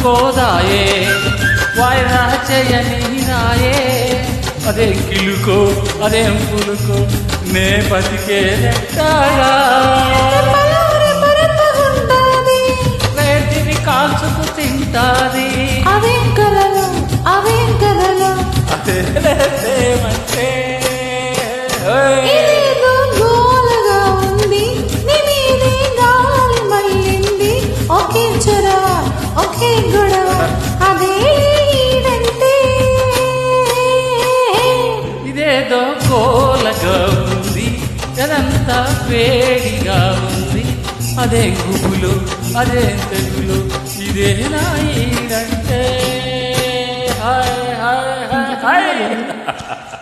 అందుకోదాయే వాయిదా చేయని రాయే అదే కిలుకో అదేం పులుకో నే బతికే నెట్టాగా వేటిని కాల్చుకు తింటాది అవేం కలలు అదే ఏమంటే ఇదేదో గోలగా ఉంది నీ మీదే గాలి మళ్ళింది ఒకే చొరవ ఒకే గొడవ అదే ఈడంటే ఇదేదో గోలగా ఉంది ఎదంతా వేడిగా ఉంది అదే గుబులు అదే తెలుగులు ఇదే నా ఈడంటే హాయ్ హాయ్ హాయ్ హాయ్